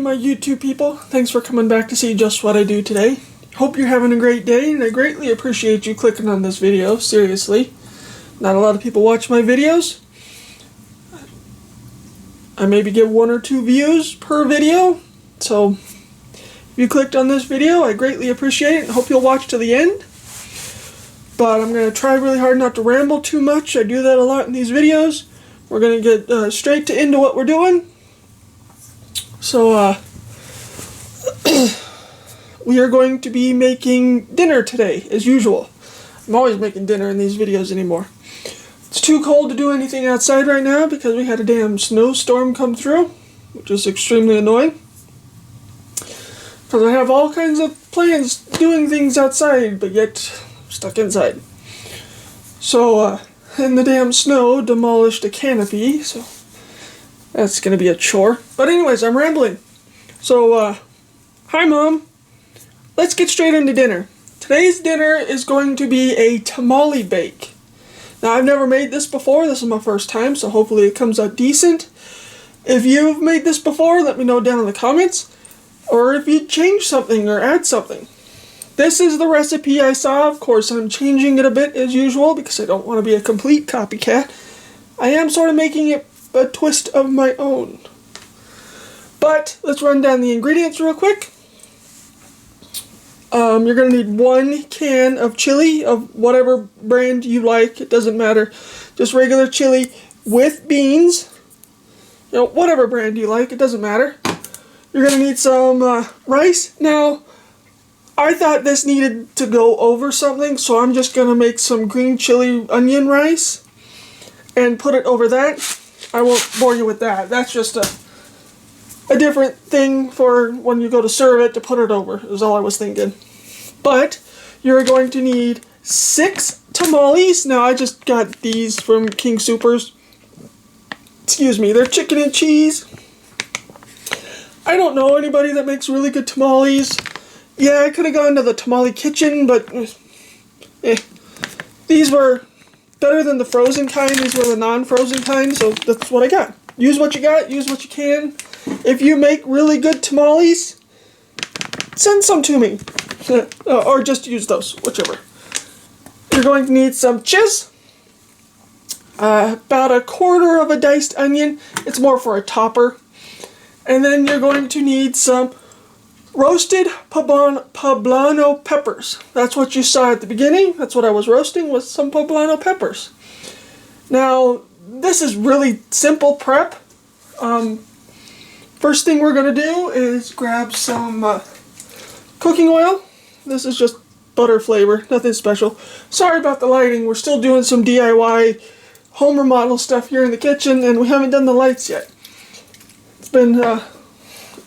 my YouTube people. Thanks for coming back to see just what I do today. Hope you're having a great day, and I greatly appreciate you clicking on this video, seriously. Not a lot of people watch my videos. I maybe get 1 or 2 views per video, so if you clicked on this video, I greatly appreciate it and hope you'll watch to the end. But I'm going to try really hard not to ramble too much. I do that a lot in these videos. We're going to get straight into what we're doing. So, we are going to be making dinner today, as usual. I'm always making dinner in these videos anymore. It's too cold to do anything outside right now because we had a damn snowstorm come through, which is extremely annoying. Because I have all kinds of plans doing things outside, but yet stuck inside. So, and the damn snow demolished a canopy, so that's going to be a chore. But anyways, I'm rambling. So, hi Mom. Let's get straight into dinner. Today's dinner is going to be a tamale bake. Now, I've never made this before. This is my first time, so hopefully it comes out decent. If you've made this before, let me know down in the comments. Or if you change something or add something. This is the recipe I saw. Of course, I'm changing it a bit as usual because I don't want to be a complete copycat. I am sort of making it a twist of my own. But let's run down the ingredients real quick. You're going to need 1 can of chili of whatever brand you like. It doesn't matter. Just regular chili with beans. You know, whatever brand you like. It doesn't matter. You're going to need some rice. Now, I thought this needed to go over something, so I'm just going to make some green chili onion rice and put it over that. I won't bore you with that. That's just a different thing for when you go to serve it to put it over, is all I was thinking. But you're going to need 6 tamales. Now, I just got these from King Soopers. Excuse me, they're chicken and cheese. I don't know anybody that makes really good tamales. Yeah, I could have gone to the tamale kitchen, but these were better than the frozen kind. These were the non-frozen kind, so that's what I got. Use what you got, use what you can. If you make really good tamales, send some to me. Or just use those, whichever. You're going to need some cheese. About 1/4 of a diced onion. It's more for a topper. And then you're going to need some roasted poblano peppers. That's what you saw at the beginning. That's what I was roasting, was some poblano peppers. Now, this is really simple prep. First thing we're going to do is grab some cooking oil. This is just butter flavor, nothing special. Sorry about the lighting. We're still doing some DIY home remodel stuff here in the kitchen, and we haven't done the lights yet. It's been a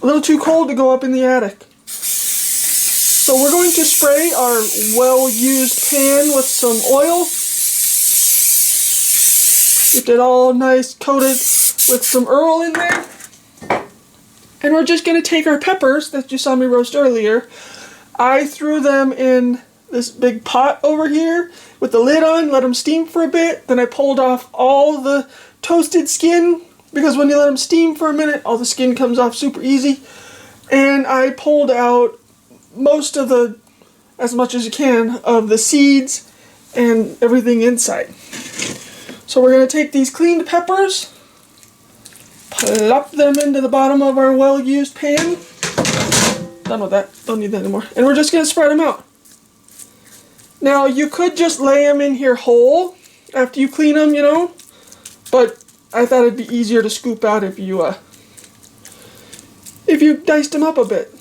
little too cold to go up in the attic. So we're going to spray our well-used pan with some oil. Get it all nice coated with some Earl in there. And we're just going to take our peppers that you saw me roast earlier. I threw them in this big pot over here with the lid on, let them steam for a bit. Then I pulled off all the toasted skin, because when you let them steam for a minute, all the skin comes off super easy. And I pulled out most of as much as you can, of the seeds and everything inside. So we're going to take these cleaned peppers, plop them into the bottom of our well-used pan. Done with that. Don't need that anymore. And we're just going to spread them out. Now, you could just lay them in here whole after you clean them, you know. But I thought it'd be easier to scoop out if you diced them up a bit.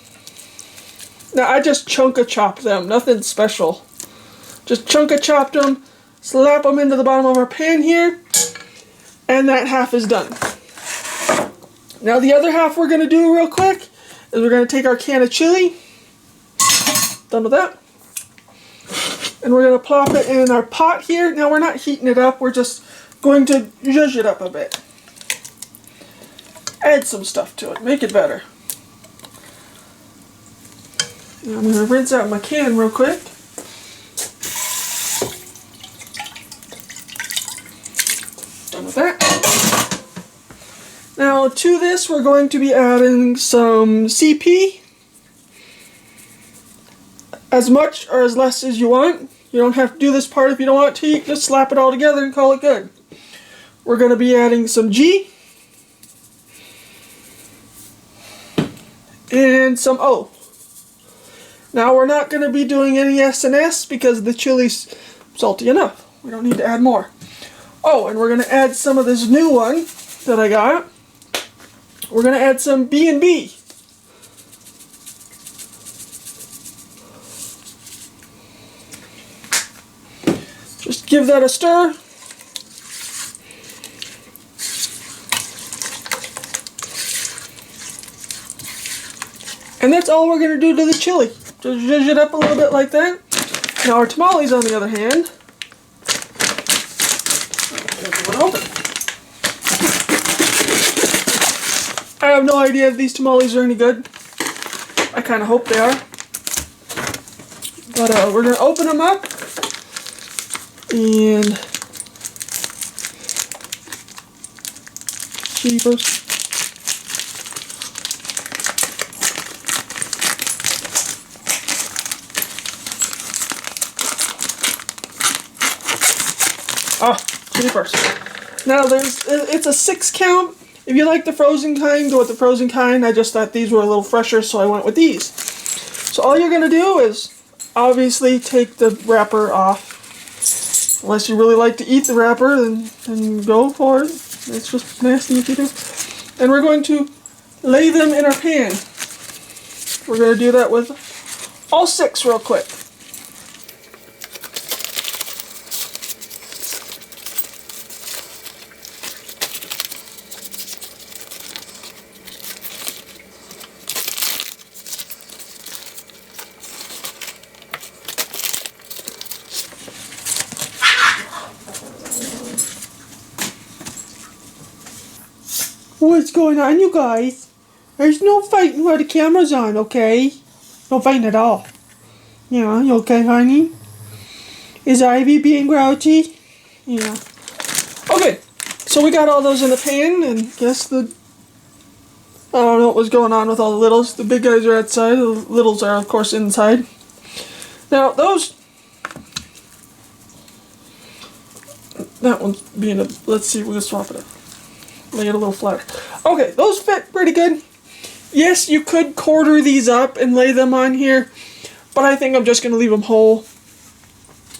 Now, I just chunk-a-chopped them. Nothing special. Just chunk-a-chopped them, slap them into the bottom of our pan here, and that half is done. Now, the other half we're going to do real quick is we're going to take our can of chili. Done with that. And we're going to plop it in our pot here. Now, we're not heating it up. We're just going to zhuzh it up a bit. Add some stuff to it. Make it better. Now, I'm going to rinse out my can real quick. Done with that. Now, Now to this we're going to be adding some CP. As much or as less as you want. You don't have to do this part if you don't want to. You just slap it all together and call it good. We're going to be adding some G. And some O. Now we're not going to be doing any S and S because the chili's salty enough. We don't need to add more. Oh, and we're going to add some of this new one that I got. We're going to add some B and B. Just give that a stir. And that's all we're going to do to the chili. Just zhuzh it up a little bit like that. Now our tamales, on the other hand, I have no idea if these tamales are any good. I kind of hope they are. But we're going to open them up. And cheapers. Ah, cheapers. Now it's a 6 count. If you like the frozen kind, go with the frozen kind. I just thought these were a little fresher, so I went with these. So all you're gonna do is obviously take the wrapper off. Unless you really like to eat the wrapper, then go for it. It's just nasty if you do. And we're going to lay them in our pan. We're going to do that with all 6 real quick. What's going on, you guys? There's no fighting while the camera's on, okay? No fighting at all. Yeah, you okay, honey? Is Ivy being grouchy? Yeah. Okay, so we got all those in the pan, and guess I don't know what was going on with all the littles. The big guys are outside, the littles are, of course, inside. Now, that one's being let's see if we can swap it up. Lay it a little flatter. Okay, those fit pretty good. Yes, you could quarter these up and lay them on here, but I think I'm just going to leave them whole.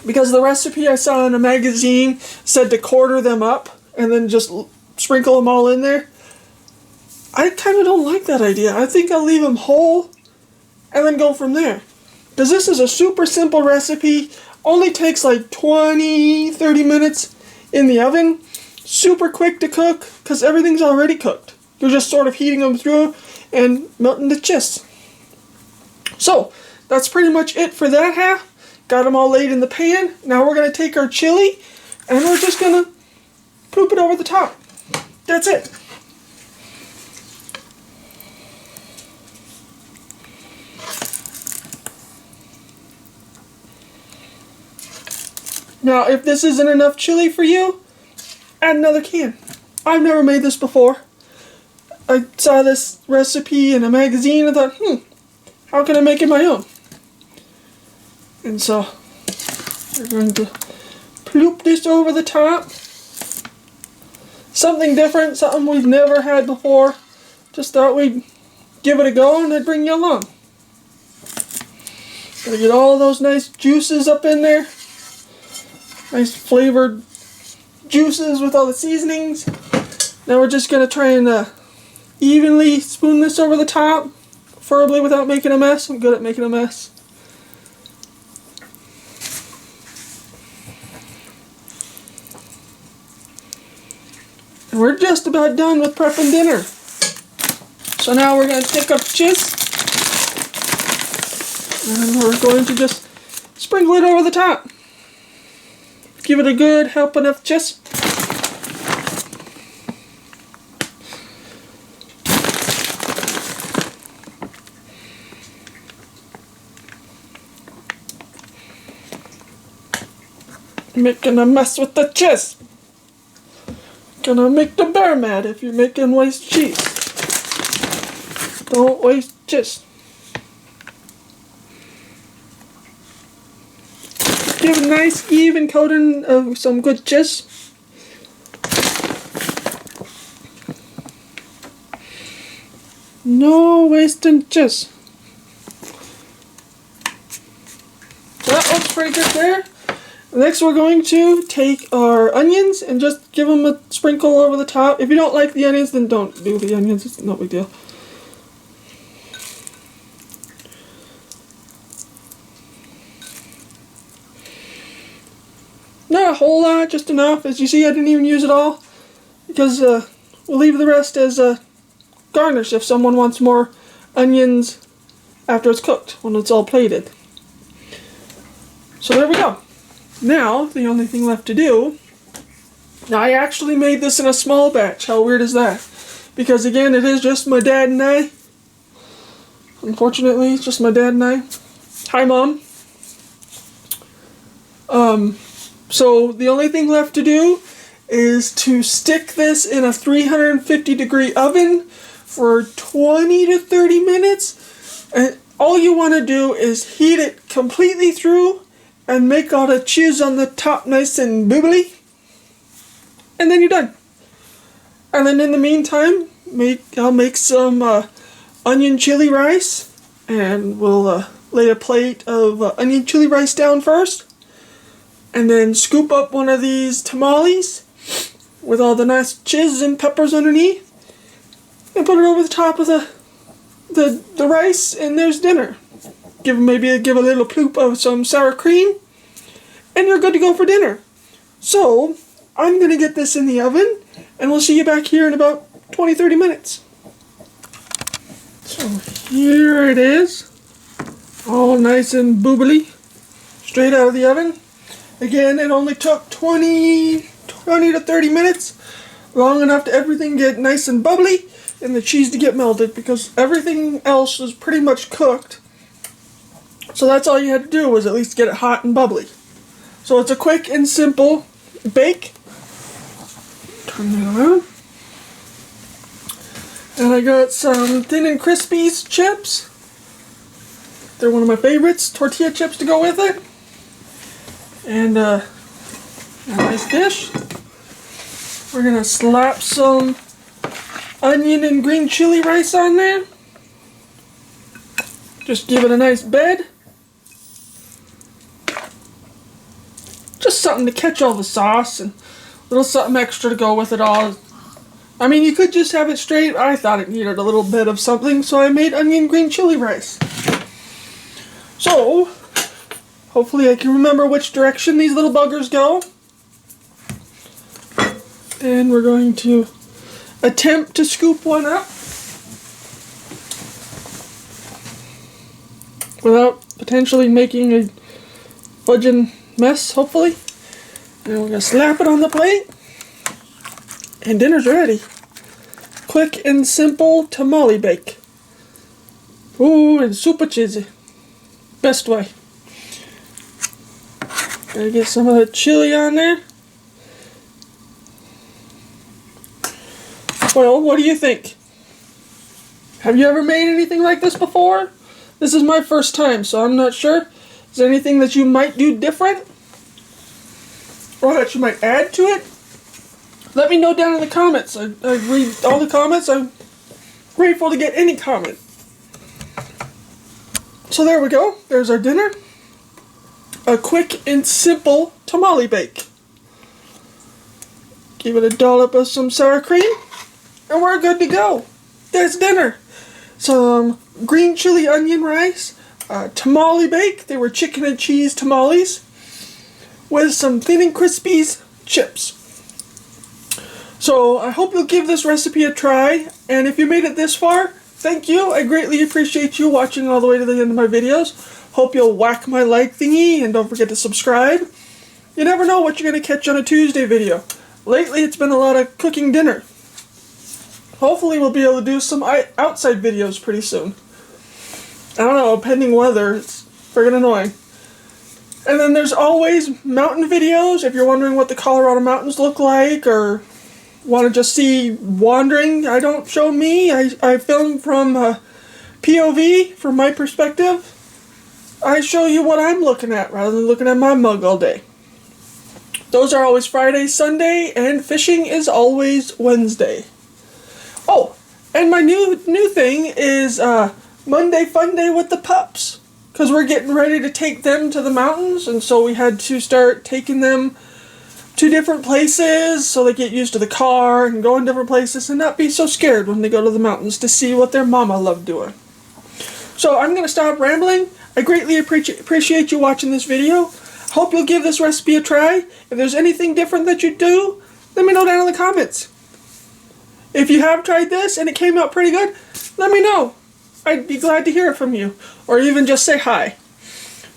Because the recipe I saw in a magazine said to quarter them up and then just sprinkle them all in there. I kind of don't like that idea. I think I'll leave them whole and then go from there. Because this is a super simple recipe. Only takes like 20-30 minutes in the oven. Super quick to cook because everything's already cooked. You're just sort of heating them through and melting the cheese. So that's pretty much it for that half. Got them all laid in the pan. Now we're going to take our chili and we're just going to poop it over the top. That's it. Now if this isn't enough chili for you, add another can. I've never made this before. I saw this recipe in a magazine and thought, how can I make it my own? And so, we're going to ploop this over the top. Something different, something we've never had before. Just thought we'd give it a go and I'd bring you along. Gonna get all those nice juices up in there. Nice flavored juices with all the seasonings. Now we're just going to try and evenly spoon this over the top, preferably without making a mess. I'm good at making a mess. And we're just about done with prepping dinner. So now we're going to take our cheese and we're going to just sprinkle it over the top. Give it a good helping of cheese. Making a mess with the cheese. Gonna make the bear mad if you're making waste cheese. Don't waste cheese. Give a nice even coating of some good cheese. No wasting cheese. That looks pretty good there. Next we're going to take our onions and just give them a sprinkle over the top. If you don't like the onions, then don't do the onions. It's no big deal. Not a whole lot, just enough. As you see, I didn't even use it all because we'll leave the rest as garnish if someone wants more onions after it's cooked, when it's all plated. So there we go. Now, the only thing left to do, now I actually made this in a small batch. How weird is that? Because again, it is just my dad and I. Unfortunately, it's just my dad and I. Hi, Mom. So the only thing left to do is to stick this in a 350-degree oven for 20 to 30 minutes. And all you want to do is heat it completely through and make all the cheese on the top nice and bubbly. And then you're done. And then in the meantime, I'll make some onion chili rice. And we'll lay a plate of onion chili rice down first. And then scoop up one of these tamales with all the nice cheese and peppers underneath. And put it over the top of the rice, and there's dinner. Give a little ploop of some sour cream, and you're good to go for dinner. So, I'm going to get this in the oven, and we'll see you back here in about 20-30 minutes. So, here it is. All nice and boobly. Straight out of the oven. Again, it only took 20 to 30 minutes. Long enough to everything get nice and bubbly, and the cheese to get melted, because everything else was pretty much cooked. So that's all you had to do, was at least get it hot and bubbly. So it's a quick and simple bake. Turn that around. And I got some Thin and Crispy's chips. They're one of my favorites. Tortilla chips to go with it. And a nice dish. We're going to slap some onion and green chili rice on there. Just give it a nice bed. Just something to catch all the sauce and a little something extra to go with it all. I mean, you could just have it straight. I thought it needed a little bit of something, so I made onion green chili rice. So, hopefully I can remember which direction these little buggers go. And we're going to attempt to scoop one up without potentially making a fudging mess, hopefully. And we're going to slap it on the plate. And dinner's ready. Quick and simple tamale bake. Ooh, and super cheesy. Best way. Gotta get some of the chili on there. Well, what do you think? Have you ever made anything like this before? This is my first time, so I'm not sure. Is there anything that you might do different? Or that you might add to it? Let me know down in the comments. I read all the comments. I'm grateful to get any comment. So there we go. There's our dinner. A quick and simple tamale bake. Give it a dollop of some sour cream. And we're good to go. There's dinner. Some green chili onion rice. Tamale bake. They were chicken and cheese tamales. With some Thin and Crispy's chips. So I hope you'll give this recipe a try. And if you made it this far, thank you. I greatly appreciate you watching all the way to the end of my videos. Hope you'll whack my like thingy and don't forget to subscribe. You never know what you're going to catch on a Tuesday video. Lately it's been a lot of cooking dinner. Hopefully we'll be able to do some outside videos pretty soon. I don't know, pending weather, it's friggin' annoying. And then there's always mountain videos, if you're wondering what the Colorado mountains look like, or Want to just see wandering? I don't show me. I film from POV, from my perspective. I show you what I'm looking at rather than looking at my mug all day. Those are always Friday, Sunday, and fishing is always Wednesday. Oh, and my new thing is Monday Fun Day with the pups. Because we're getting ready to take them to the mountains, and so we had to start taking them to different places so they get used to the car and go in different places and not be so scared when they go to the mountains to see what their mama loved doing. So I'm going to stop rambling. I greatly appreciate you watching this video. Hope you'll give this recipe a try. If there's anything different that you do, let me know down in the comments. If you have tried this and it came out pretty good, let me know. I'd be glad to hear it from you. Or even just say hi.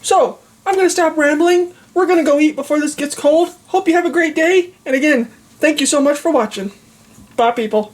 So, I'm going to stop rambling. We're going to go eat before this gets cold. Hope you have a great day. And again, thank you so much for watching. Bye, people.